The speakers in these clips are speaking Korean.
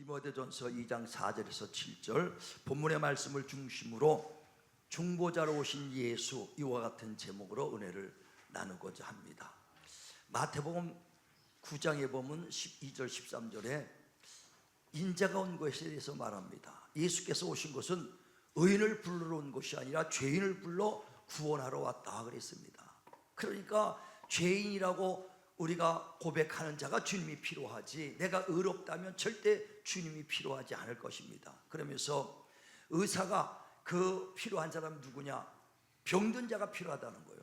디모데전서 2장 4절에서 7절 본문의 말씀을 중심으로 중보자로 오신 예수, 이와 같은 제목으로 은혜를 나누고자 합니다. 마태복음 9장에 보면 12절 13절에 인자가 온 것에 대해서 말합니다. 예수께서 오신 것은 의인을 부르러 온 것이 아니라 죄인을 불러 구원하러 왔다 그랬습니다. 그러니까 죄인이라고 우리가 고백하는 자가 주님이 필요하지, 내가 의롭다면 절대 주님이 필요하지 않을 것입니다. 그러면서 의사가 그 필요한 사람은 누구냐? 병든 자가 필요하다는 거예요.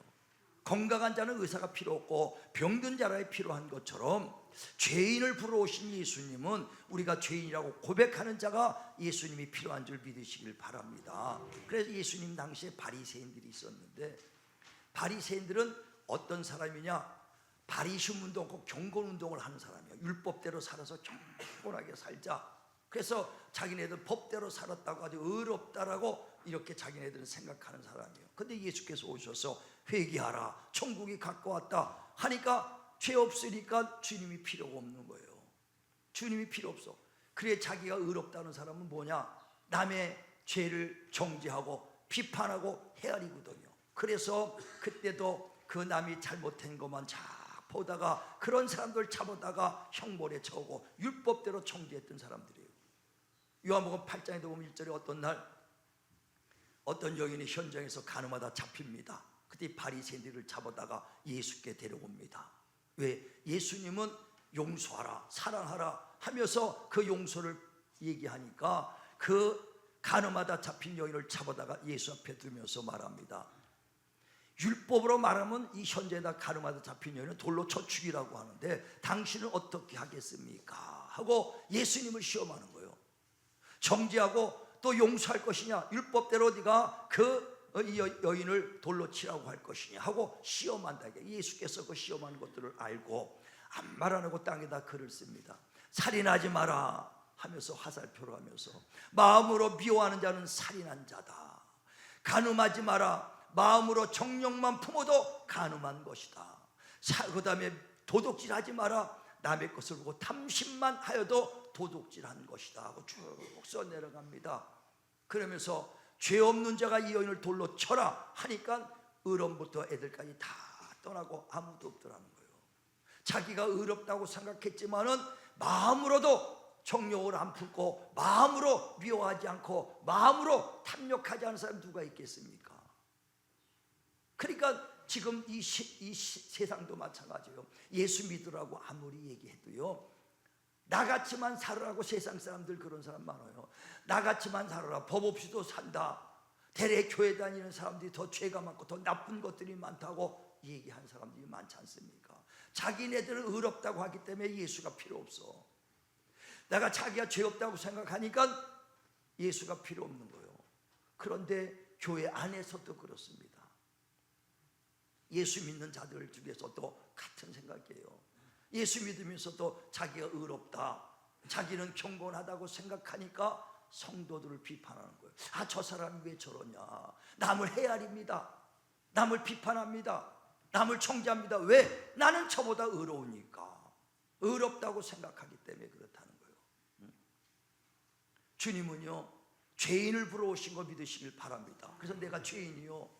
건강한 자는 의사가 필요 없고 병든 자라에 필요한 것처럼 죄인을 부르러 오신 예수님은 우리가 죄인이라고 고백하는 자가 예수님이 필요한 줄 믿으시길 바랍니다. 그래서 예수님 당시에 바리새인들이 있었는데, 바리새인들은 어떤 사람이냐? 바리즘 운동, 경건 운동을 하는 사람이야. 율법대로 살아서 경건하게 살자. 그래서 자기네들 법대로 살았다고 아주 의롭다라고 이렇게 자기네들은 생각하는 사람이에요. 근데 예수께서 오셔서 회개하라, 천국이 가까웠다 하니까 죄 없으니까 주님이 필요가 없는 거예요. 주님이 필요 없어. 그래 자기가 의롭다는 사람은 뭐냐? 남의 죄를 정죄하고 비판하고 헤아리거든요. 그래서 그때도 그 남이 잘못한 것만 잘 보다가 그런 사람들 잡아다가 형벌에 처하고 율법대로 정죄했던 사람들이에요. 요한복음 8장에도 보면 1절에 어떤 날 어떤 여인이 현장에서 간음하다 잡힙니다. 그때 바리새인들을 잡아다가 예수께 데려옵니다. 왜? 예수님은 용서하라, 사랑하라 하면서 그 용서를 얘기하니까 그 간음하다 잡힌 여인을 잡아다가 예수 앞에 두면서 말합니다. 율법으로 말하면 이 현재에다 간음하다 잡힌 여인은 돌로 쳐 죽이라고 하는데 당신은 어떻게 하겠습니까? 하고 예수님을 시험하는 거예요. 정죄하고 또 용서할 것이냐? 율법대로 네가 그 여인을 돌로 치라고 할 것이냐 하고 시험한다. 예수께서 그 시험하는 것들을 알고 아무 말 안 하고 땅에다 글을 씁니다. 살인하지 마라 하면서 화살표로 하면서 마음으로 미워하는 자는 살인한 자다. 간음하지 마라. 마음으로 정욕만 품어도 간음한 것이다. 그 다음에 도둑질하지 마라. 남의 것을 보고 탐심만 하여도 도둑질한 것이다 하고 쭉 써 내려갑니다. 그러면서 죄 없는 자가 이 여인을 돌로 쳐라 하니까 의론부터 애들까지 다 떠나고 아무도 없더라는 거예요. 자기가 의롭다고 생각했지만은 마음으로도 정욕을 안 품고 마음으로 미워하지 않고 마음으로 탐욕하지 않은 사람이 누가 있겠습니까? 그러니까 지금 이 세상도 마찬가지예요. 예수 믿으라고 아무리 얘기해도요, 나같이만 살으라고 세상 사람들 그런 사람 많아요. 나같이만 살아라, 법 없이도 산다. 대래 교회 다니는 사람들이 더 죄가 많고 더 나쁜 것들이 많다고 얘기하는 사람들이 많지 않습니까? 자기네들은 의롭다고 하기 때문에 예수가 필요 없어. 내가 자기가 죄 없다고 생각하니까 예수가 필요 없는 거예요. 그런데 교회 안에서도 그렇습니다. 예수 믿는 자들 중에서도 같은 생각이에요. 예수 믿으면서도 자기가 의롭다, 자기는 경건하다고 생각하니까 성도들을 비판하는 거예요. 아, 저 사람이 왜 저러냐? 남을 헤아립니다. 남을 비판합니다. 남을 정죄합니다. 왜? 나는 저보다 의로우니까. 의롭다고 생각하기 때문에 그렇다는 거예요. 주님은요, 죄인을 부러오신 거 믿으시길 바랍니다. 그래서 내가 죄인이요,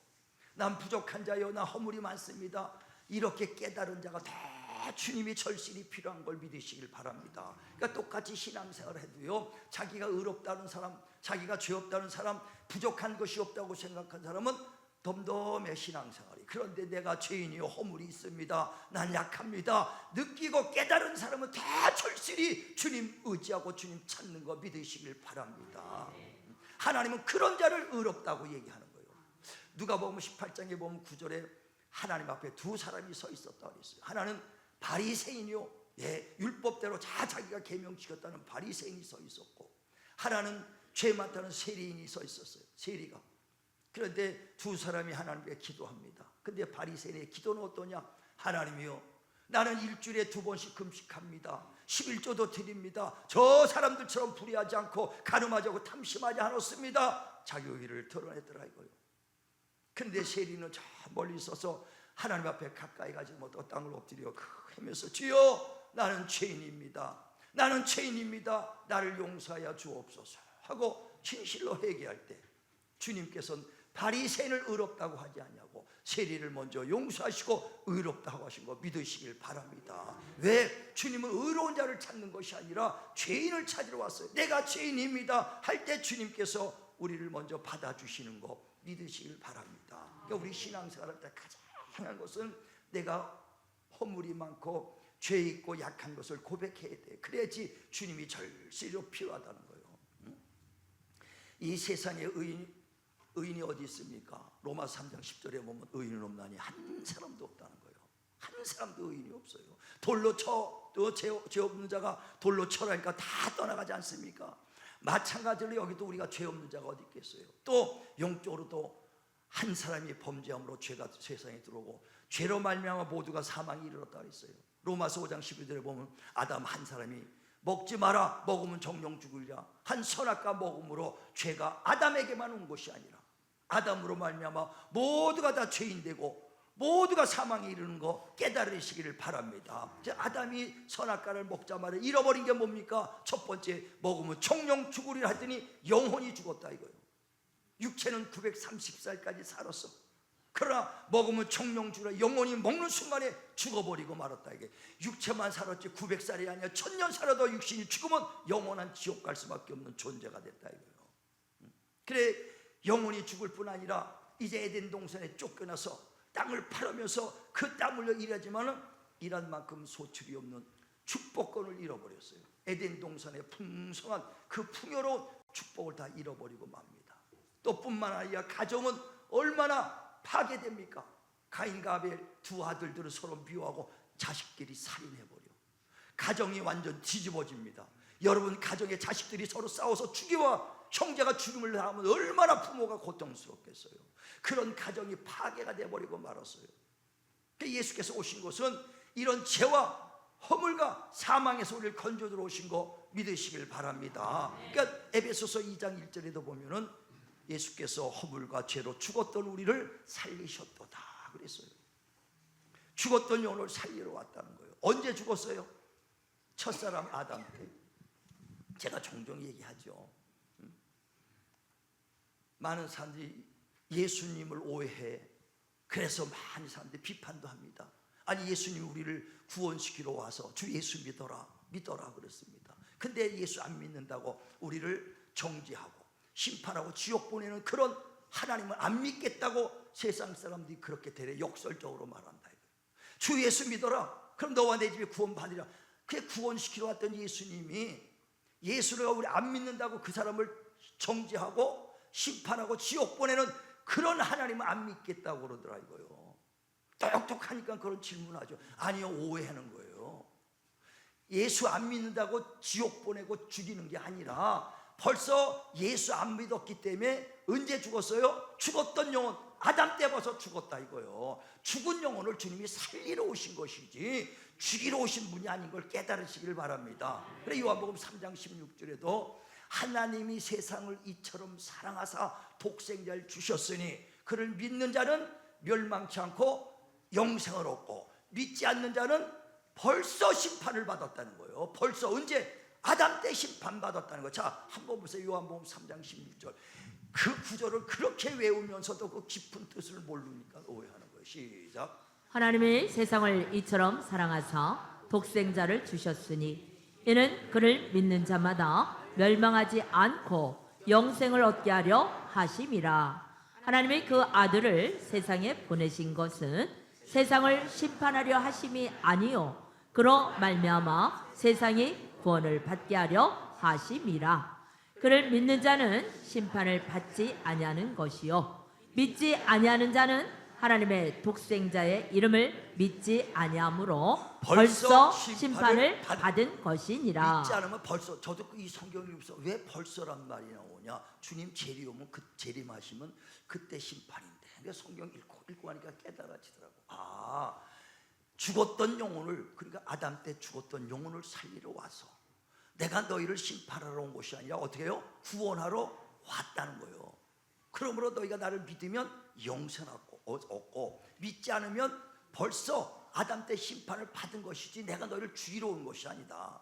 난 부족한 자요, 나 허물이 많습니다, 이렇게 깨달은 자가 다 주님이 절실히 필요한 걸 믿으시길 바랍니다. 그러니까 똑같이 신앙생활을 해도요, 자기가 의롭다는 사람, 자기가 죄 없다는 사람, 부족한 것이 없다고 생각한 사람은 덤덤해 신앙생활이. 그런데 내가 죄인이요, 허물이 있습니다, 난 약합니다, 느끼고 깨달은 사람은 다 절실히 주님 의지하고 주님 찾는 거 믿으시길 바랍니다. 하나님은 그런 자를 의롭다고 얘기하는 거예요. 누가복음 18장에 보면 9절에 하나님 앞에 두 사람이 서 있었다고 그랬어요. 하나는 바리새인이요, 율법대로 자기가 계명 지켰다는 바리새인이 서 있었고, 하나는 죄 많다는 세리인이 서 있었어요. 세리가. 그런데 두 사람이 하나님께 기도합니다. 근데 바리새인의 기도는 어떠냐? 하나님이요, 나는 일주일에 2번씩 금식합니다, 11조도 드립니다, 저 사람들처럼 불의하지 않고 간음하지 않고 탐심하지 않았습니다. 자기 의를 드러냈더라 이거요. 근데 세리는 저 멀리 있어서 하나님 앞에 가까이 가지 못하고 땅을 엎드려 하면서 주여, 나는 죄인입니다. 나는 죄인입니다. 나를 용서하여 주옵소서 하고 진실로 회개할 때 주님께서는 바리새인을 의롭다고 하지 아니하고 세리를 먼저 용서하시고 의롭다고 하신 거 믿으시길 바랍니다. 왜? 주님은 의로운 자를 찾는 것이 아니라 죄인을 찾으러 왔어요. 내가 죄인입니다 할 때 주님께서 우리를 먼저 받아주시는 거 믿으시길 바랍니다. 그러니까 우리 신앙생활할 때 가장 중요한 것은 내가 허물이 많고 죄 있고 약한 것을 고백해야 돼. 그래야지 주님이 절실히 필요하다는 거예요. 이 세상에 의인이 어디 있습니까? 로마서 3장 10절에 보면 의인은 없나니 한 사람도 없다는 거예요. 한 사람도 의인이 없어요. 돌로 쳐, 또 죄 없는 자가 돌로 쳐라니까 다 떠나가지 않습니까? 마찬가지로 여기도 우리가 죄 없는 자가 어디 있겠어요? 또 영적으로도 한 사람이 범죄함으로 죄가 세상에 들어오고 죄로 말미암아 모두가 사망에 이르렀다 그랬어요. 로마서 5장 12절에 보면 아담 한 사람이 먹지 마라, 먹으면 정령 죽으리라. 한 선악과 먹음으로 죄가 아담에게만 온 것이 아니라 아담으로 말미암아 모두가 다 죄인 되고 모두가 사망에 이르는 거 깨달으시기를 바랍니다. 아담이 선악과를 먹자마자 잃어버린 게 뭡니까? 첫 번째, 먹으면 정령 죽으리라 하더니 영혼이 죽었다 이거예요. 육체는 930살까지 살았어. 그러나 먹으면 정령 죽으라, 영혼이 먹는 순간에 죽어버리고 말았다 이게. 육체만 살았지 900살이 아니야 1000년 살아도 육신이 죽으면 영원한 지옥 갈 수밖에 없는 존재가 됐다 이거예요. 그래 영혼이 죽을 뿐 아니라 이제 에덴 동산에 쫓겨나서 땅을 팔으면서 그 땀 흘려 일하지만은 일한 만큼 소출이 없는 축복권을 잃어버렸어요. 에덴 동산의 풍성한 그 풍요로운 축복을 다 잃어버리고 맙니다. 또 뿐만 아니라 가정은 얼마나 파괴됩니까? 가인과 아벨 두 아들들은 서로 미워하고 자식끼리 살인해버려. 가정이 완전 뒤집어집니다. 여러분 가정의 자식들이 서로 싸워서 죽이와 형제가 죽음을 당하면 얼마나 부모가 고통스럽겠어요. 그런 가정이 파괴가 돼버리고 말았어요. 예수께서 오신 것은 이런 죄와 허물과 사망에서 우리를 건져 들어오신 거 믿으시길 바랍니다. 그러니까 에베소서 2장 1절에도 보면은 예수께서 허물과 죄로 죽었던 우리를 살리셨도다 그랬어요. 죽었던 영혼을 살리러 왔다는 거예요. 언제 죽었어요? 첫사람 아담 때. 제가 종종 얘기하죠. 많은 사람들이 예수님을 오해해. 그래서 많은 사람들이 비판도 합니다. 아니 예수님이 우리를 구원시키러 와서 주 예수 믿어라 그랬습니다. 근데 예수 안 믿는다고 우리를 정죄하고 심판하고 지옥 보내는 그런 하나님을 안 믿겠다고 세상 사람들이 그렇게 되레 역설적으로 말한다. 주 예수 믿어라. 그럼 너와 내 집에 구원 받으리라. 그게 구원시키러 왔던 예수님이 예수를 우리 안 믿는다고 그 사람을 정죄하고 심판하고 지옥 보내는 그런 하나님을 안 믿겠다고 그러더라 이거요. 똑똑하니까 그런 질문하죠. 아니요, 오해하는 거예요. 예수 안 믿는다고 지옥 보내고 죽이는 게 아니라 벌써 예수 안 믿었기 때문에 언제 죽었어요? 죽었던 영혼 아담 때 벌써 죽었다 이거요. 죽은 영혼을 주님이 살리러 오신 것이지 죽이러 오신 분이 아닌 걸 깨달으시길 바랍니다. 그래 요한복음 3장 16절에도 하나님이 세상을 이처럼 사랑하사 독생자를 주셨으니 그를 믿는 자는 멸망치 않고 영생을 얻고 믿지 않는 자는 벌써 심판을 받았다는 거예요. 벌써 언제? 아담 때 심판받았다는 거. 자, 한번 보세요. 요한복음 3장 16절. 그 구절을 그렇게 외우면서도 그 깊은 뜻을 모르니까 오해하는 거예요. 시작. 하나님이 세상을 이처럼 사랑하사 독생자를 주셨으니 이는 그를 믿는 자마다 멸망하지 않고 영생을 얻게 하려 하심이라. 하나님이 그 아들을 세상에 보내신 것은 세상을 심판하려 하심이 아니요 그로 말미암아 세상이 구원을 받게 하려 하심이라. 그를 믿는 자는 심판을 받지 아니하는 것이요 믿지 아니하는 자는 하나님의 독생자의 이름을 믿지 아니하므로 벌써 심판을 받은 것이니라. 믿지 않으면 벌써. 저도 이 성경을 읽으면서 왜 벌써란 말이 나오냐. 주님 재림오면 그 재림하시면 그때 심판인데. 근데 성경 읽고 하니까 깨달아지더라고. 아, 죽었던 영혼을, 그러니까 아담 때 죽었던 영혼을 살리러 와서 내가 너희를 심판하러 온 것이 아니라 어떻게 해요? 구원하러 왔다는 거예요. 그러므로 너희가 나를 믿으면 영생 얻고 믿지 않으면 벌써 아담 때 심판을 받은 것이지 내가 너희를 죽이러 온 것이 아니다.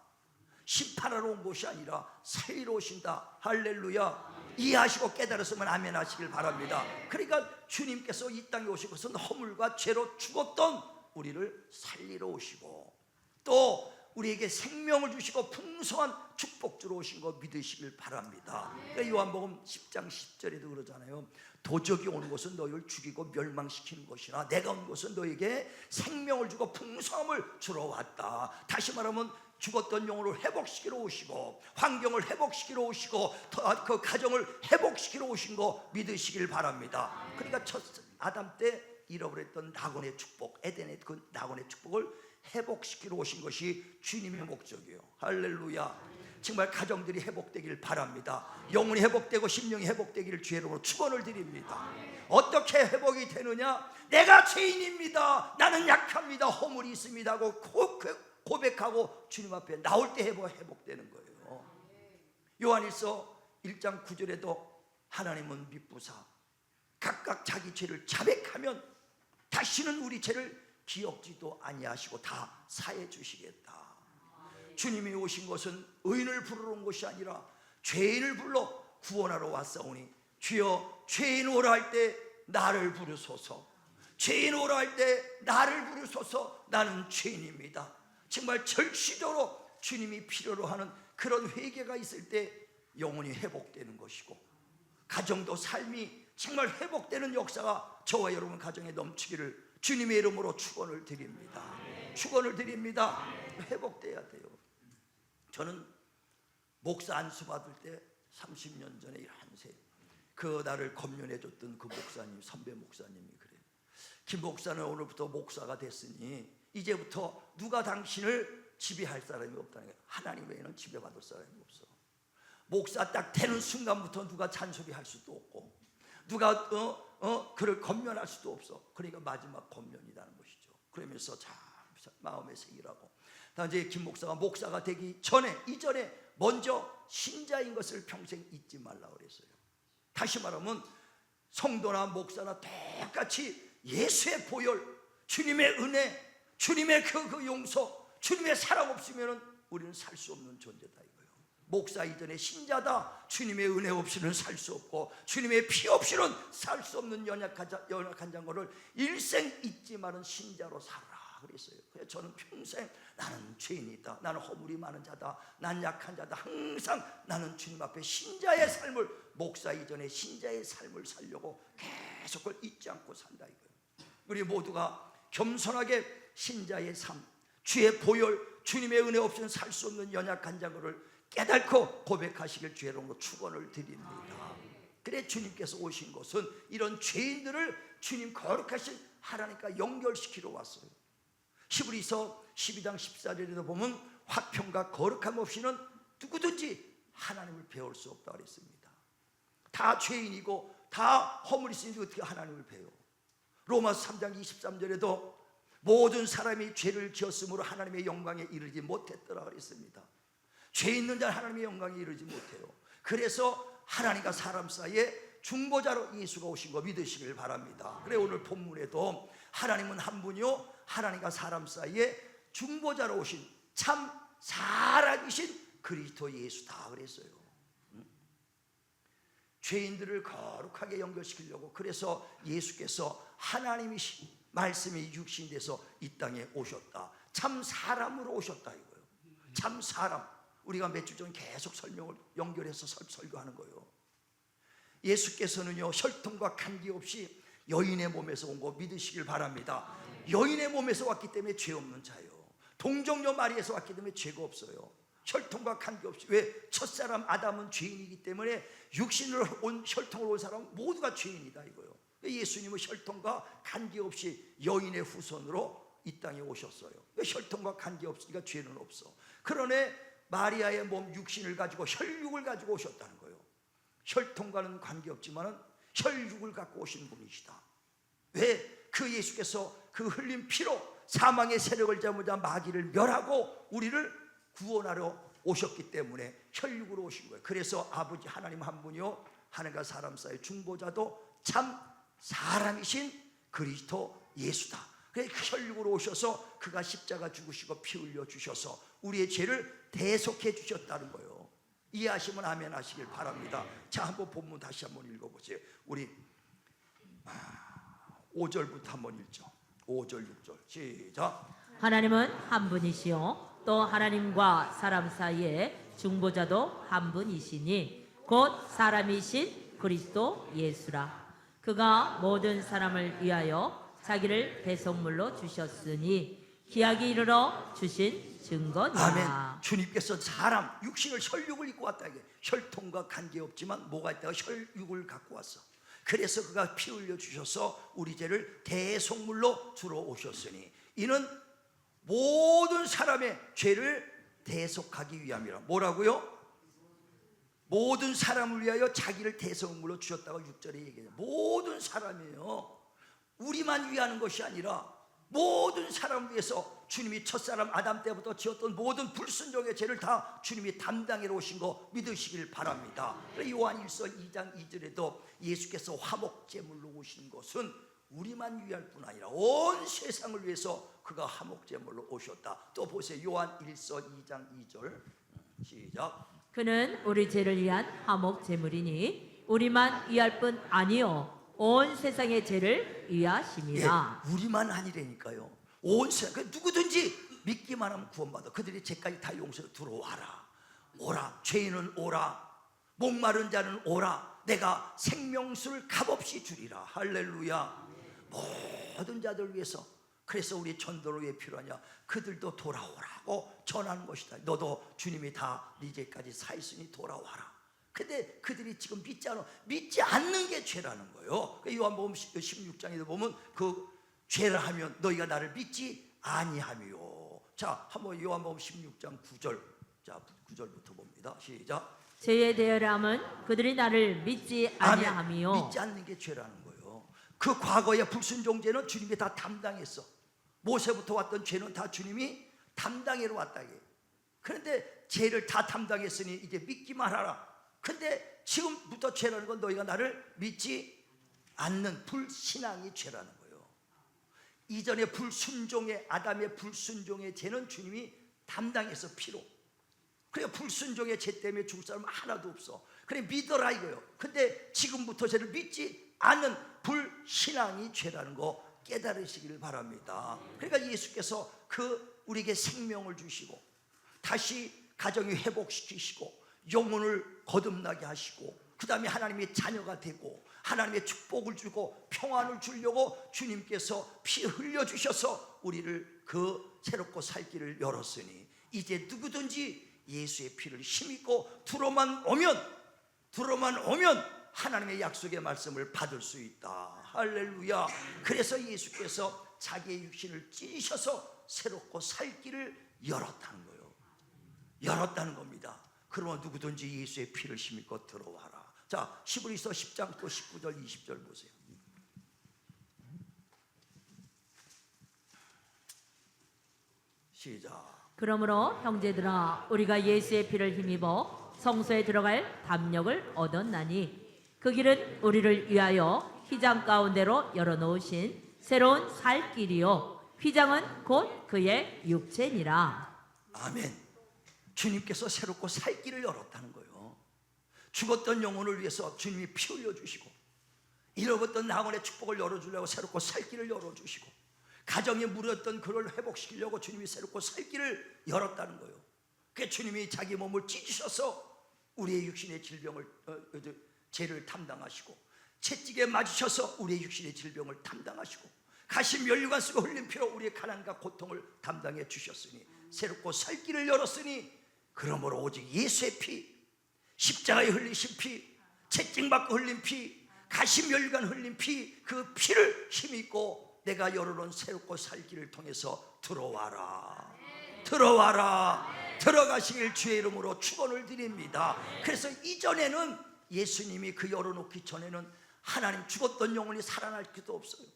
심판하러 온 것이 아니라 살리러 오신다. 할렐루야. 이해하시고 깨달았으면 아멘 하시길 바랍니다. 그러니까 주님께서 이 땅에 오신 것은 허물과 죄로 죽었던 우리를 살리러 오시고 또 우리에게 생명을 주시고 풍성한 축복 주러 오신 거 믿으시길 바랍니다. 그러니까 요한복음 10장 10절에도 그러잖아요. 도적이 오는 것은 너희를 죽이고 멸망시키는 것이나 내가 온 것은 너희에게 생명을 주고 풍성함을 주러 왔다. 다시 말하면 죽었던 영혼을 회복시키러 오시고 환경을 회복시키러 오시고 그 가정을 회복시키러 오신 거 믿으시길 바랍니다. 그러니까 첫 아담 때 잃어버렸던 낙원의 축복, 에덴의 그 낙원의 축복을 회복시키러 오신 것이 주님의 목적이에요. 할렐루야. 정말 가정들이 회복되길 바랍니다. 영혼이 회복되고 심령이 회복되기를 주의 이름으로 축원을 드립니다. 어떻게 회복이 되느냐? 내가 죄인입니다. 나는 약합니다. 허물이 있습니다 하고 고백하고 주님 앞에 나올 때 회복되는 거예요. 요한일서 1장 9절에도 하나님은 미쁘사 각각 자기 죄를 자백하면 다시는 우리 죄를 기억지도 아니하시고 다 사해 주시겠다. 주님이 오신 것은 의인을 부르러 온 것이 아니라 죄인을 불러 구원하러 왔사오니 주여 죄인 오라 할 때 나를 부르소서. 죄인 오라 할 때 나를 부르소서. 나는 죄인입니다. 정말 절실적으로 주님이 필요로 하는 그런 회개가 있을 때 영혼이 회복되는 것이고 가정도 삶이 정말 회복되는 역사가 저와 여러분 가정에 넘치기를 주님의 이름으로 축원을 드립니다. 축원을 드립니다. 회복돼야 돼요. 저는 목사 안수 받을 때 30년 전에 11세 그 나를 검련해 줬던 그 목사님, 선배 목사님이 그래요. 김 목사는 오늘부터 목사가 됐으니 이제부터 누가 당신을 지배할 사람이 없다는 거예요. 하나님 외에는 지배받을 사람이 없어. 목사 딱 되는 순간부터 누가 잔소리할 수도 없고 누가 그를 검면할 수도 없어. 그러니까 마지막 검면이라는 것이죠. 그러면서 참 마음에 새기라고. 이제 김 목사가 목사가 되기 전에 이전에 먼저 신자인 것을 평생 잊지 말라 그랬어요. 다시 말하면 성도나 목사나 똑같이 예수의 보혈, 주님의 은혜, 주님의 그 용서, 주님의 사랑 없으면 우리는 살 수 없는 존재다 이거예요. 목사 이전에 신자다. 주님의 은혜 없이는 살 수 없고 주님의 피 없이는 살 수 없는 연약한 자고를 일생 잊지 말은 신자로 살아라 그랬어요. 그래서 저는 평생 나는 죄인이다, 나는 허물이 많은 자다, 난 약한 자다. 항상 나는 주님 앞에 신자의 삶을, 목사 이전에 신자의 삶을 살려고 계속 그걸 잊지 않고 산다 이거예요. 우리 모두가 겸손하게 신자의 삶, 주의 보혈, 주님의 은혜 없이는 살 수 없는 연약한 자고를 깨닫고 고백하시길 주의 이름으로 축원을 드립니다. 그래 주님께서 오신 것은 이런 죄인들을 주님 거룩하신 하나님과 연결시키러 왔어요. 히브리서 12장 14절에도 보면 화평과 거룩함 없이는 누구든지 하나님을 배울 수 없다 그랬습니다. 다 죄인이고 다 허물이 있으니 어떻게 하나님을 배워? 로마서 3장 23절에도 모든 사람이 죄를 지었으므로 하나님의 영광에 이르지 못했더라 그랬습니다. 죄 있는 자는 하나님의 영광에 이르지 못해요. 그래서 하나님과 사람 사이에 중보자로 예수가 오신 거 믿으시길 바랍니다. 그래 오늘 본문에도 하나님은 한 분이요 하나님과 사람 사이에 중보자로 오신 참 사람이신 그리스도 예수다 그랬어요. 죄인들을 거룩하게 연결시키려고 그래서 예수께서 하나님이신 말씀이 육신이 돼서 이 땅에 오셨다. 참 사람으로 오셨다 이거예요. 참 사람. 우리가 몇 주 전에 계속 설명을 연결해서 설교하는 거예요. 예수께서는요 혈통과 관계 없이 여인의 몸에서 온 거 믿으시길 바랍니다. 여인의 몸에서 왔기 때문에 죄 없는 자예요. 동정녀 마리에서 왔기 때문에 죄가 없어요. 혈통과 관계없이. 왜? 첫사람 아담은 죄인이기 때문에 육신으로 온 혈통으로 온 사람은 모두가 죄인이다 이거예요. 예수님은 혈통과 관계없이 여인의 후손으로 이 땅에 오셨어요. 혈통과 관계없으니까 죄는 없어. 그러네 마리아의 몸 육신을 가지고 혈육을 가지고 오셨다는 거예요. 혈통과는 관계없지만 혈육을 갖고 오신 분이시다. 왜? 그 예수께서 그 흘린 피로 사망의 세력을 잡으자 마귀를 멸하고 우리를 구원하러 오셨기 때문에 혈육으로 오신 거예요. 그래서 아버지 하나님 한 분이요 하나님과 사람 사이 중보자도 참 사람이신 그리스도 예수다. 그 혈육으로 오셔서 그가 십자가 죽으시고 피 흘려 주셔서 우리의 죄를 대속해 주셨다는 거예요. 이해하시면 아멘 하시길 바랍니다. 자, 한번 본문 다시 한번 읽어보세요. 우리 5절부터 한번 읽죠. 5절 6절 시작. 하나님은 한 분이시요 또 하나님과 사람 사이에 중보자도 한 분이시니 곧 사람이신 그리스도 예수라. 그가 모든 사람을 위하여 자기를 대속물로 주셨으니 기약이 이르러 주신 증거니라. 아멘. 주님께서 사람 육신을 혈육을 입고 왔다. 이게 혈통과 관계없지만 뭐가 있다가 혈육을 갖고 왔어. 그래서 그가 피 흘려 주셔서 우리 죄를 대속물로 주러 오셨으니 이는 모든 사람의 죄를 대속하기 위함이라. 뭐라고요? 모든 사람을 위하여 자기를 대속물로 주셨다고 6절에 얘기해요. 모든 사람이에요. 우리만 위하는 것이 아니라 모든 사람을 위해서 주님이 첫사람 아담 때부터 지었던 모든 불순종의 죄를 다 주님이 담당해 오신 거 믿으시길 바랍니다. 요한 1서 2장 2절에도 예수께서 화목제물로 오신 것은 우리만 위할 뿐 아니라 온 세상을 위해서 그가 화목제물로 오셨다. 또 보세요. 요한 1서 2장 2절 시작. 그는 우리 죄를 위한 화목 제물이니 우리만 위할 뿐 아니요 온 세상의 죄를 위하심이라. 예, 우리만 아니라니까요. 온 세상 누구든지 믿기만 하면 구원받아. 그들이 죄까지 다 용서해. 들어와라. 오라. 죄인은 오라. 목마른 자는 오라. 내가 생명수를 값없이 주리라. 할렐루야. 모든 자들 위해서. 그래서 우리 전도를 왜 필요하냐? 그들도 돌아오라고 전하는 것이다. 너도 주님이 다 네 죄까지 사했으니 돌아와라. 근데 그들이 지금 믿지 않는 게 죄라는 거예요. 요한복음 16장에도 보면 그 죄를 하면 너희가 나를 믿지 아니하며. 자, 한번 요한복음 16장 9절. 자, 9절부터 봅니다. 시작. 죄의 대열함은 그들이 나를 믿지 아니하며. 믿지 않는 게 죄라는 거예요. 그 과거의 불순종죄는 주님이 다 담당했어. 모세부터 왔던 죄는 다 주님이 담당해로 왔다. 그런데 죄를 다 담당했으니 이제 믿기만 하라. 근데 지금부터 죄라는 건 너희가 나를 믿지 않는 불신앙이 죄라는 거예요. 이전에 불순종의 아담의 불순종의 죄는 주님이 담당해서 피로. 그래 불순종의 죄 때문에 죽을 사람은 하나도 없어. 그래 믿어라 이거예요. 근데 지금부터 죄를 믿지 않는 불신앙이 죄라는 거 깨달으시기를 바랍니다. 그러니까 예수께서 우리에게 생명을 주시고 다시 가정이 회복시키시고 영혼을 거듭나게 하시고 그 다음에 하나님의 자녀가 되고 하나님의 축복을 주고 평안을 주려고 주님께서 피 흘려주셔서 우리를 그 새롭고 살 길을 열었으니 이제 누구든지 예수의 피를 힘입고 들어만 오면 하나님의 약속의 말씀을 받을 수 있다. 할렐루야. 그래서 예수께서 자기의 육신을 찢으셔서 새롭고 살 길을 열었다는 거예요. 열었다는 겁니다. 그러면 누구든지 예수의 피를 힘입고 들어와라. 자, 히브리서 10장 또 19절 20절 보세요. 시작. 그러므로 형제들아 우리가 예수의 피를 힘입어 성소에 들어갈 담력을 얻었나니 그 길은 우리를 위하여 휘장 가운데로 열어놓으신 새로운 살 길이요 휘장은 곧 그의 육체니라. 아멘. 주님께서 새롭고 살 길을 열었다는 거예요. 죽었던 영혼을 위해서 주님이 피 흘려주시고 잃어버렸던 영혼의 축복을 열어주려고 새롭고 살 길을 열어주시고 가정에 물었던 그걸 회복시키려고 주님이 새롭고 살 길을 열었다는 거예요. 그 주님이 자기 몸을 찢으셔서 우리의 육신의 질병을 죄를 담당하시고 채찍에 맞으셔서 우리의 육신의 질병을 담당하시고 가시 면류관 쓰고 흘린 피로 우리의 가난과 고통을 담당해 주셨으니 새롭고 살 길을 열었으니 그러므로 오직 예수의 피, 십자가에 흘리신 피, 채찍 맞고 흘린 피, 가시 면류관 흘린 피, 그 피를 힘입고 내가 열어놓은 새롭고 살 길을 통해서 들어와라. 들어가시길 주의 이름으로 축원을 드립니다. 그래서 이전에는 예수님이 그 열어놓기 전에는 하나님 죽었던 영혼이 살아날 수도 없어요.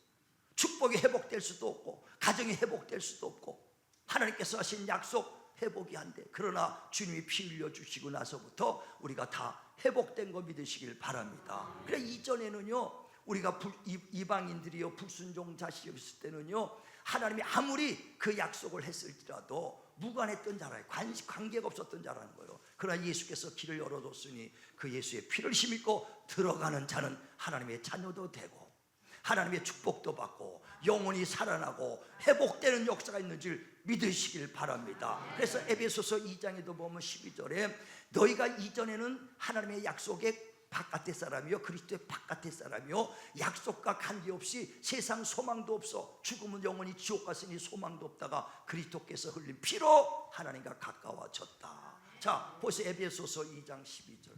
축복이 회복될 수도 없고 가정이 회복될 수도 없고 하나님께서 하신 약속 회복이 안 돼. 그러나 주님이 피 흘려주시고 나서부터 우리가 다 회복된 거 믿으시길 바랍니다. 그래 이전에는요 우리가 이방인들이요 불순종 자식이었을 때는요 하나님이 아무리 그 약속을 했을지라도 무관했던 자라요. 관계가 없었던 자라는 거예요. 그러나 예수께서 길을 열어줬으니 그 예수의 피를 힘입고 들어가는 자는 하나님의 자녀도 되고 하나님의 축복도 받고 영혼이 살아나고 회복되는 역사가 있는 줄 믿으시길 바랍니다. 그래서 에베소서 2장에도 보면 12절에 너희가 이전에는 하나님의 약속의 바깥의 사람이요 그리스도의 바깥의 사람이요 약속과 관계없이 세상 소망도 없어 죽으면 영원히 지옥 갔으니 소망도 없다가 그리스도께서 흘린 피로 하나님과 가까워졌다. 자, 보세요. 에베소서 2장 12절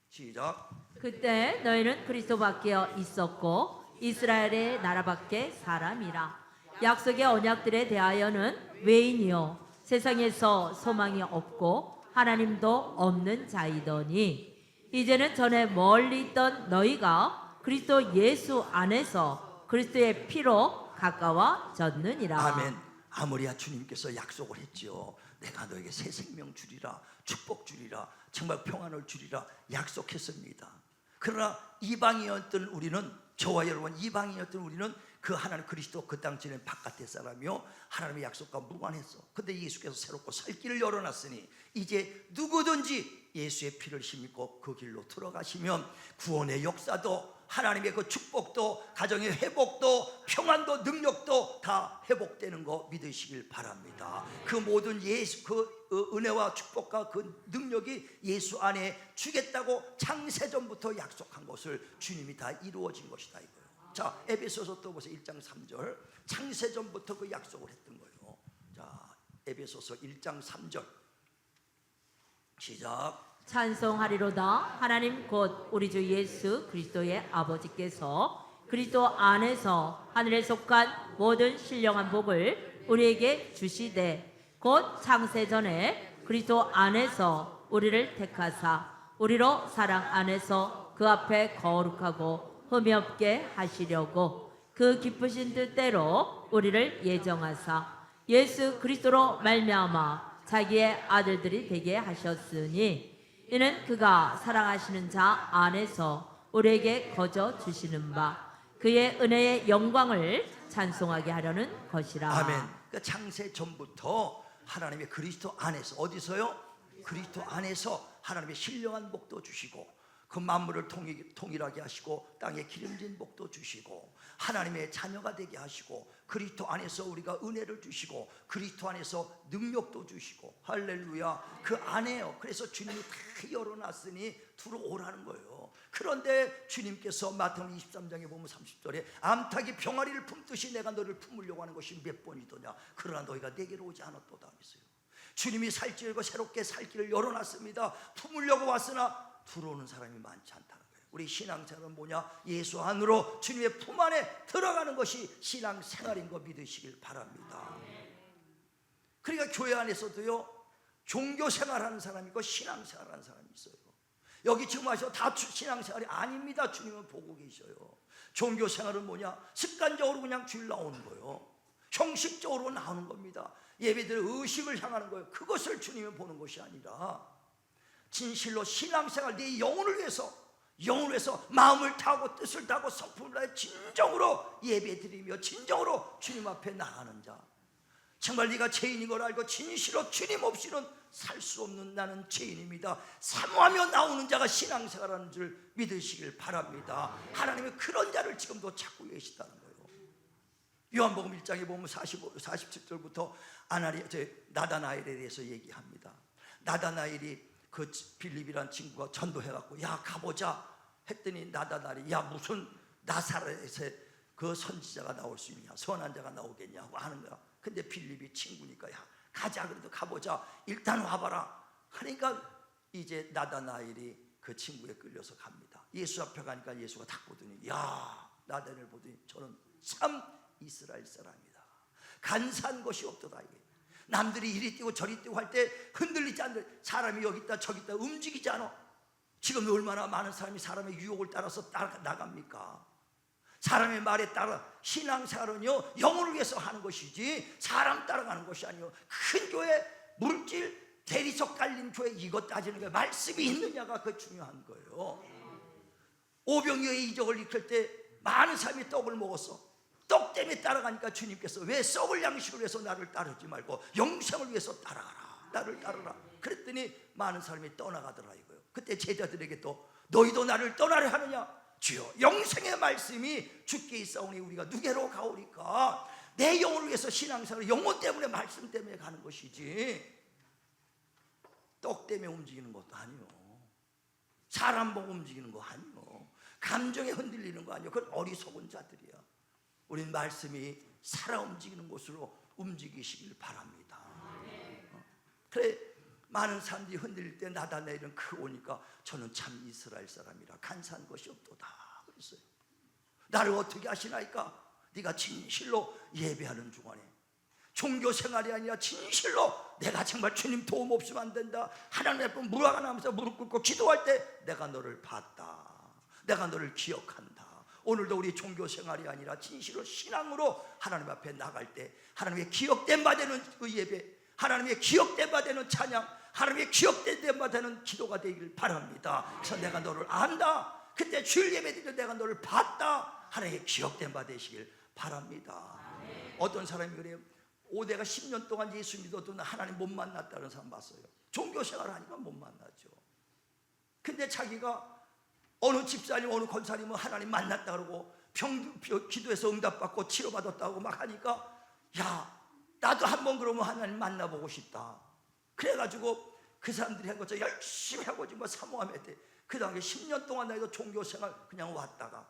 시작. 그때 너희는 그리스도 밖에 있었고 이스라엘의 나라 밖에 사람이라. 약속의 언약들에 대하여는 외인이요 세상에서 소망이 없고 하나님도 없는 자이더니 이제는 전에 멀리 있던 너희가 그리스도 예수 안에서 그리스도의 피로 가까워졌느니라. 아멘. 아모리아 주님께서 약속을 했죠. 내가 너에게 새 생명 주리라, 축복 주리라, 정말 평안을 주리라 약속했습니다. 그러나 이방인이었던 우리는, 저와 여러분 이방인이었던 우리는 그 하나님 그리스도 그 땅 지낸 바깥의 사람이요 하나님의 약속과 무관했어. 근데 예수께서 새롭고 살 길을 열어놨으니 이제 누구든지 예수의 피를 힘입고 그 길로 들어가시면 구원의 역사도 하나님의 그 축복도 가정의 회복도 평안도 능력도 다 회복되는 거 믿으시길 바랍니다. 그 모든 예수 그 은혜와 축복과 그 능력이 예수 안에 주겠다고 창세전부터 약속한 것을 주님이 다 이루어진 것이다 이거예요. 자, 에베소서 또 보세요. 1장 3절 창세전부터 그 약속을 했던 거예요. 자, 에베소서 1장 3절 시작. 찬송하리로다. 하나님 곧 우리 주 예수 그리스도의 아버지께서 그리스도 안에서 하늘에 속한 모든 신령한 복을 우리에게 주시되 곧 창세전에 그리스도 안에서 우리를 택하사 우리로 사랑 안에서 그 앞에 거룩하고 흠이 없게 하시려고 그 기쁘신 뜻대로 우리를 예정하사 예수 그리스도로 말미암아 자기의 아들들이 되게 하셨으니 이는 그가 사랑하시는 자 안에서 우리에게 거저 주시는 바 그의 은혜의 영광을 찬송하게 하려는 것이라. 아멘. 그러니까 창세 전부터 하나님의 그리스도 안에서 어디서요? 그리스도 안에서 하나님의 신령한 복도 주시고 그 만물을 통일하게 하시고 땅에 기름진 복도 주시고 하나님의 자녀가 되게 하시고 그리스도 안에서 우리가 은혜를 주시고 그리스도 안에서 능력도 주시고 할렐루야. 그 안에요. 그래서 주님이 다 열어놨으니 들어오라는 거예요. 그런데 주님께서 마태복음 23장에 보면 30절에 암탉이 병아리를 품듯이 내가 너를 품으려고 하는 것이 몇 번이더냐 그러나 너희가 내게로 오지 않았도다 했어요. 주님이 살찌고 새롭게 살 길을 열어놨습니다. 품으려고 왔으나 들어오는 사람이 많지 않다는 거예요. 우리 신앙생활은 뭐냐? 예수 안으로 주님의 품 안에 들어가는 것이 신앙생활인 거 믿으시길 바랍니다. 그러니까 교회 안에서도요 종교생활하는 사람이 있고 신앙생활하는 사람이 있어요. 여기 지금 와서 다 신앙생활이 아닙니다. 주님은 보고 계셔요. 종교생활은 뭐냐? 습관적으로 그냥 주일 나오는 거예요. 형식적으로 나오는 겁니다. 예배들 의식을 향하는 거예요. 그것을 주님은 보는 것이 아니라 진실로 신앙생활 내 영혼을 위해서 마음을 타고 뜻을 타고 성품을 다해 진정으로 예배드리며 진정으로 주님 앞에 나가는 자, 정말 네가 죄인인 걸 알고 진실로 주님 없이는 살 수 없는 나는 죄인입니다 사모하며 나오는 자가 신앙생활하는 줄 믿으시길 바랍니다. 하나님은 그런 자를 지금도 찾고 계시다는 거예요. 요한복음 1장에 보면 47절부터 나다나엘에 대해서 얘기합니다. 나다나엘이 그 빌립이란 친구가 전도해갖고 야 가보자 했더니 나다나엘이 야 무슨 나사렛에 그 선지자가 나올 수 있냐 선한 자가 나오겠냐고 하는 거야. 근데 빌립이 친구니까 야 가자 그래도 가보자 일단 와봐라 하니까 이제 나다나엘이 그 친구에 끌려서 갑니다. 예수 앞에 가니까 예수가 딱 보더니 야 나다나엘 보더니 저는 참 이스라엘 사람이다. 간사한 것이 없도다. 이게 남들이 이리 뛰고 저리 뛰고 할 때 흔들리지 않는 사람이 여기 있다 저기 있다 움직이지 않아. 지금 얼마나 많은 사람이 사람의 유혹을 따라서 나갑니까? 사람의 말에 따라 신앙생활은요 영혼을 위해서 하는 것이지 사람 따라가는 것이 아니요. 큰 교회 물질 대리석 깔린 교회 이것 따지는 거예요. 말씀이 있느냐가 그 중요한 거예요. 오병이어의 이적을 일으킬 때 많은 사람이 떡을 먹었어. 떡 때문에 따라가니까 주님께서 왜 썩을 양식을 위해서 나를 따르지 말고 영생을 위해서 따라가라, 나를 따르라. 그랬더니 많은 사람이 떠나가더라 이거예요. 그때 제자들에게 또 너희도 나를 떠나려 하느냐? 주여 영생의 말씀이 주께 있사오니 우리가 누게로 가오리까? 내 영혼을 위해서 신앙생활, 영혼 때문에, 말씀 때문에 가는 것이지 떡 때문에 움직이는 것도 아니요, 사람 보고 움직이는 거 아니요, 감정에 흔들리는 거 아니요. 그건 어리석은 자들이야. 우린 말씀이 살아 움직이는 곳으로 움직이시길 바랍니다. 그래, 많은 사람들이 흔들릴 때 나다내리는 그 오니까 저는 참 이스라엘 사람이라 간사한 것이 없도다 그랬어요. 나를 어떻게 하시나이까? 네가 진실로 예배하는 중간에 종교 생활이 아니라 진실로 내가 정말 주님 도움 없으면 안 된다, 하나님 앞에 무화과 나면서 무릎 꿇고 기도할 때 내가 너를 봤다, 내가 너를 기억한다. 오늘도 우리 종교 생활이 아니라 진실로 신앙으로 하나님 앞에 나갈 때 하나님의 기억된 바 되는 그 예배, 하나님의 기억된 바 되는 찬양, 하나님의 기억된 바 되는 기도가 되기를 바랍니다. 그래서 내가 너를 안다, 그때 주일 예배 드릴 때 내가 너를 봤다, 하나님의 기억된 바 되시길 바랍니다. 어떤 사람이 그래요. 내가 10년 동안 예수 믿어도 하나님 못 만났다는 사람 봤어요. 종교생활 하니까 못 만나죠. 근데 자기가 어느 집사님, 어느 권사님은 하나님 만났다 그러고 기도해서 응답받고 치료받았다고 막 하니까 야, 나도 한번 그러면 하나님 만나보고 싶다. 그래가지고 그 사람들이 한 것처럼 열심히 하고 지금 사모함에 때 그 다음에 10년 동안 나도 종교생활 그냥 왔다가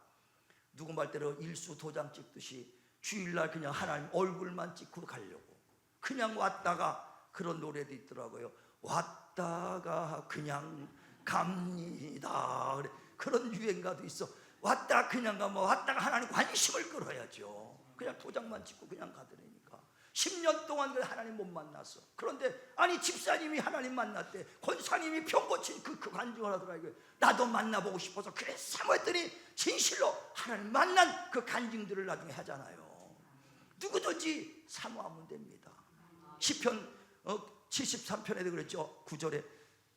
누구 말대로 일수 도장 찍듯이 주일날 그냥 하나님 얼굴만 찍고 가려고 그냥 왔다가 그런 노래도 있더라고요. 왔다가 그냥 갑니다. 그런 유행가도 있어. 왔다 그냥 가면 왔다가 하나님 관심을 끌어야죠. 그냥 도장만 찍고 그냥 가더라니까. 10년 동안 하나님 못 만났어. 그런데 아니 집사님이 하나님 만났대, 권사님이 병 고친 그 간증을 하더라고요. 나도 만나보고 싶어서 그래 사모했더니 진실로 하나님 만난 그 간증들을 나중에 하잖아요. 누구든지 사모하면 됩니다. 시편 73편에도 그랬죠. 9절에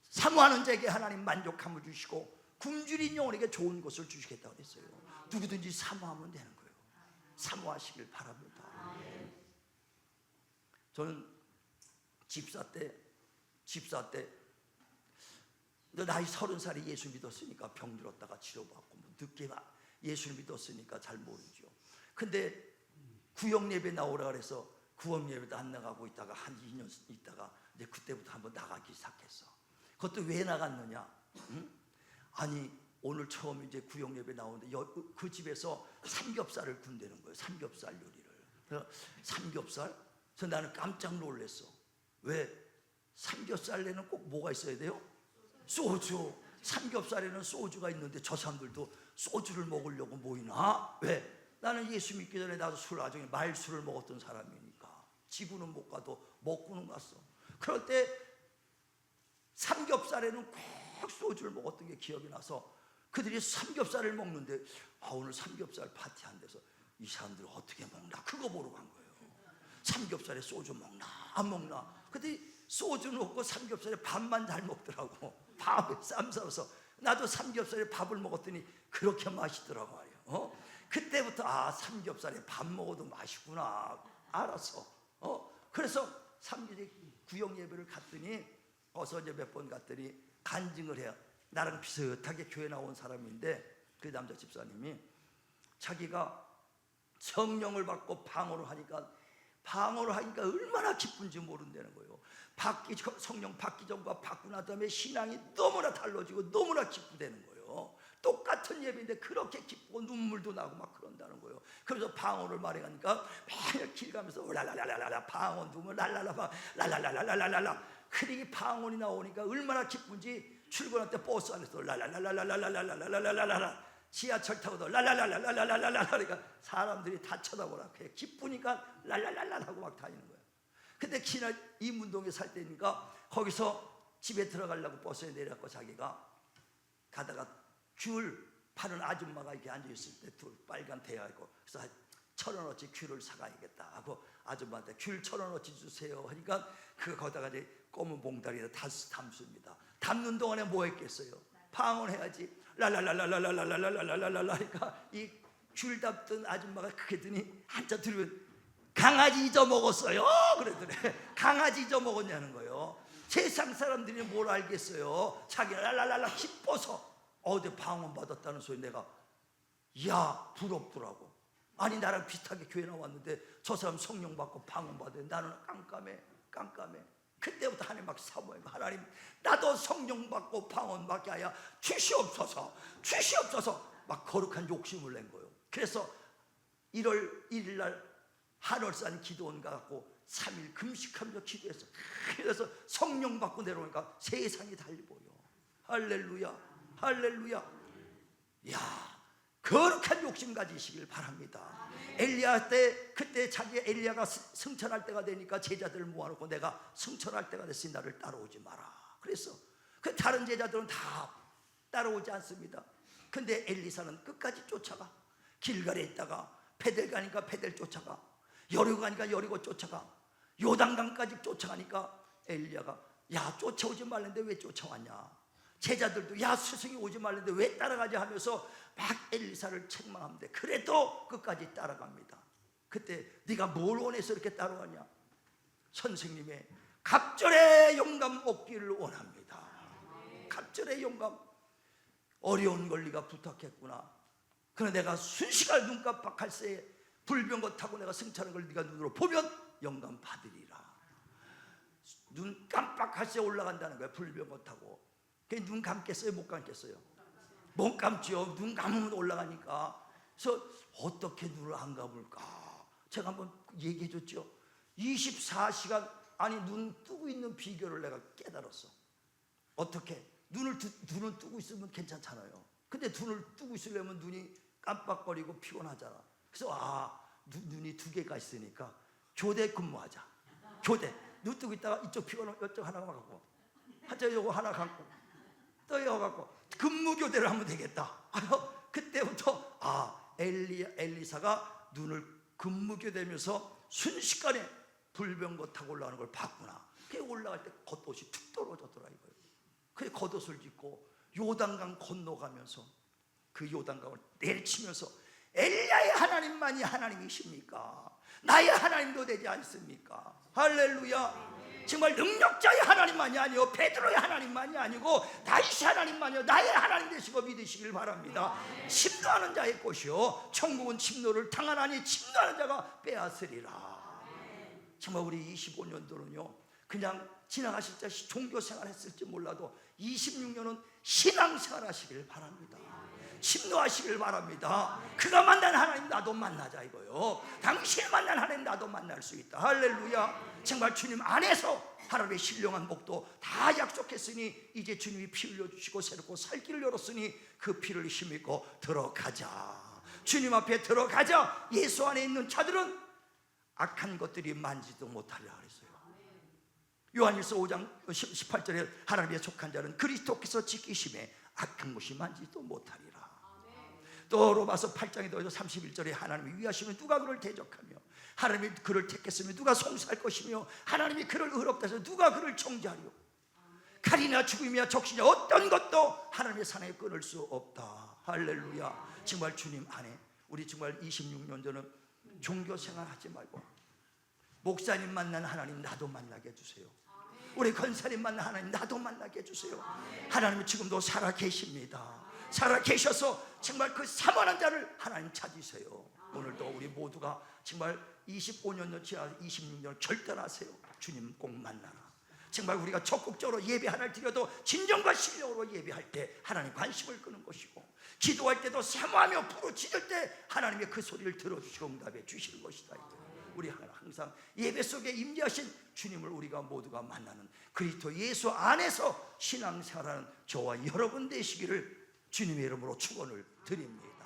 사모하는 자에게 하나님 만족함을 주시고 굶주린 영혼에게 좋은 것을 주시겠다고 했어요. 누구든지 사모하면 되는 거예요. 사모하시길 바랍니다. 저는 집사 때 나이 30살에 예수 믿었으니까 병 들었다가 치료받고 늦게 예수를 믿었으니까 잘 모르죠. 근데 구역 예배 나오라 그래서 구역 예배도 안 나가고 있다가 한 2년 있다가 이제 그때부터 한번 나가기 시작했어. 그것도 왜 나갔느냐? 응? 아니 오늘 처음 이제 구역 예배 나오는데 그 집에서 삼겹살을 군대는 거예요. 삼겹살 요리를. 그래서 삼겹살? 그래서 나는 깜짝 놀랐어. 왜? 삼겹살에는 꼭 뭐가 있어야 돼요? 소주. 삼겹살에는 소주가 있는데 저 사람들도 소주를 먹으려고 모이나? 왜? 나는 예수 믿기 전에 나도 나중에 말술을 먹었던 사람이니까 지구는 못 가도 먹고는 갔어. 그럴 때 삼겹살에는 꼭 소주를 먹었던 게 기억이 나서 그들이 삼겹살을 먹는데 오늘 삼겹살 파티 한 데서 이 사람들 어떻게 먹나 그거 보러 간 거예요. 삼겹살에 소주 먹나 안 먹나. 근데 소주 먹고 삼겹살에 밥만 잘 먹더라고. 밥에 쌈 싸서 나도 삼겹살에 밥을 먹었더니 그렇게 맛있더라고 말이야. 그때부터 삼겹살에 밥 먹어도 맛있구나 알았어. 그래서 구역 예배를 갔더니 어서 이제 몇 번 갔더니 간증을 해요. 나랑 비슷하게 교회 나온 사람인데 그 남자 집사님이 자기가 성령을 받고 방언을 하니까 얼마나 기쁜지 모른다는 거예요. 성령 받기 전과 받고 난 다음에 신앙이 너무나 달라지고 너무나 기쁘다는 거예요. 똑같은 예배인데 그렇게 기쁘고 눈물도 나고 막 그런다는 거예요. 그래서 방언을 말해가니까 매일 길 가면서 랄랄랄랄라 방언 두면 랄랄라 랄랄랄랄랄랄라. 그러기 방언이 나오니까 얼마나 기쁜지 출근할 때 버스 안에서 랄랄랄랄랄랄랄랄랄랄랄랄라 지하철 타고도 랄랄랄랄랄랄랄랄라 그러니까 사람들이 다 쳐다보라. 그냥 기쁘니까 랄랄랄랄 하고 막 다니는 거예요. 근데 지난 이문동에 살 때니까 거기서 집에 들어가려고 버스에 내렸고 자기가 가다가 귤 파는 아줌마가 이렇게 앉아있을 때 빨간 대야 있고 그래서 1,000원어치 귤을 사가야겠다 하고 아줌마한테 귤 1,000원어치 주세요 하니까 거기다가 이제 검은 봉다리에다 담습니다. 담는 동안에 뭐 했겠어요? 방언해야지. 랄랄랄랄랄랄랄랄랄랄랄랄라 하니까 이 줄 잡던 아줌마가 그랬더니 한자 들으면 강아지 잊어먹었어요 그랬더니 강아지 잊어먹었냐는 거예요. 세상 사람들이 뭘 알겠어요. 자기가 랄랄랄라 기뻐서 어제 방언 받았다는 소리 내가 야 부럽더라고. 아니 나랑 비슷하게 교회 나왔는데 저 사람 성령 받고 방언 받아요. 나는 깜깜해. 그때부터 하나님 막 사모해요. 하나님 나도 성령 받고 방언 받게 하여 주시옵소서 막 거룩한 욕심을 낸 거예요. 그래서 1월 1일 날 한월산 기도원 가고 3일 금식하면서 기도했어. 그래서 성령 받고 내려오니까 세상이 달리 보여. 할렐루야. 야, 거룩한 욕심 가지시길 바랍니다. 엘리야 때 그때 자기 엘리야가 승천할 때가 되니까 제자들을 모아놓고 내가 승천할 때가 됐으니 나를 따라오지 마라. 그래서 그 다른 제자들은 다 따라오지 않습니다. 근데 엘리사는 끝까지 쫓아가. 길갈에 있다가 베델 가니까 베델 쫓아가. 여리고 가니까 여리고 쫓아가. 요단강까지 쫓아가니까 엘리야가 야 쫓아오지 말는데 왜 쫓아왔냐. 제자들도 야 스승이 오지 말는데 왜 따라가지 하면서 막 엘리사를 책망합니다. 그래도 끝까지 따라갑니다. 그때 네가 뭘 원해서 이렇게 따라가냐. 선생님의 갑절의 영감 얻기를 원합니다. 갑절의 영감. 어려운 걸 네가 부탁했구나. 그러나 내가 순식간 눈 깜빡할 새에 불병거 타고 내가 승천하는 걸 네가 눈으로 보면 영감 받으리라. 눈 깜빡할 새에 올라간다는 거야. 불병거 타고. 눈 감겠어요? 못 감겠어요? 못 감지요. 눈 감으면 올라가니까. 그래서 어떻게 눈을 안 감을까? 제가 한번 얘기해 줬죠. 24시간 아니 눈 뜨고 있는 비결을 내가 깨달았어. 어떻게? 눈을 뜨고 있으면 괜찮잖아요. 근데 눈을 뜨고 있으려면 눈이 깜빡거리고 피곤하잖아. 그래서 눈이 2개가 있으니까 교대 근무하자. 교대. 눈 뜨고 있다가 이쪽 피곤하면 이쪽 하나 갖고 한쪽 요거 하나 갖고 또 이거 갖고 근무교대를 하면 되겠다. 그때부터 엘리사가 눈을 근무교대면서 순식간에 불병거 타고 올라가는 걸 봤구나. 그게 올라갈 때 겉옷이 툭 떨어졌더라 이거예요. 그게 겉옷을 입고 요단강 건너가면서 그 요단강을 내리치면서 엘리야의 하나님만이 하나님이십니까? 나의 하나님도 되지 않습니까? 할렐루야. 정말 능력자의 하나님만이 아니요 베드로의 하나님만이 아니고 다윗의 하나님만이요 나의 하나님 되시고 믿으시길 바랍니다. 침노하는 자의 것이요 천국은 침노를 당하나니 침노하는 자가 빼앗으리라. 정말 우리 25년도는요 그냥 지나가실 때 종교생활 했을지 몰라도 26년은 신앙생활 하시길 바랍니다. 침노하시길 바랍니다. 그가 만난 하나님 나도 만나자 이거요. 당신이 만난 하나님 나도 만날 수 있다. 할렐루야. 정말 주님 안에서 하나님의 신령한 복도 다 약속했으니 이제 주님이 피 흘려주시고 새롭고 살 길을 열었으니 그 피를 힘입고 들어가자. 주님 앞에 들어가자. 예수 안에 있는 자들은 악한 것들이 만지도 못하리라 그랬어요. 요한일서 5장 18절에 하나님의 속한 자는 그리스도께서 지키심에 악한 것이 만지도 못하리라. 또 로마서 8장에도 31절에 하나님이 위하시면 누가 그를 대적하며 하나님이 그를 택했으면 누가 송사할 것이며 하나님이 그를 의롭다 해서 누가 그를 정죄하리요. 칼이나 죽음이나 적신이나 어떤 것도 하나님의 사랑에 끊을 수 없다. 할렐루야. 정말 주님 안에 우리 정말 26년 전은 종교생활 하지 말고 목사님 만난 하나님 나도 만나게 해주세요. 우리 권사님 만난 하나님 나도 만나게 해주세요. 하나님은 지금도 살아 계십니다. 살아 계셔서 정말 그 사모하는 자를 하나님 찾으세요. 오늘도 우리 모두가 정말 25년 지나 26년 결단하세요. 주님 꼭 만나라. 정말 우리가 적극적으로 예배 하나를 드려도 진정과 신령으로 예배할 때 하나님 관심을 끄는 것이고 기도할 때도 사모하며 부르짖을 때 하나님의 그 소리를 들어주시고 응답해 주시는 것이다. 우리 항상 예배 속에 임재하신 주님을 우리가 모두가 만나는 그리스도 예수 안에서 신앙생활하는 저와 여러분 되시기를 주님의 이름으로 축원을 드립니다.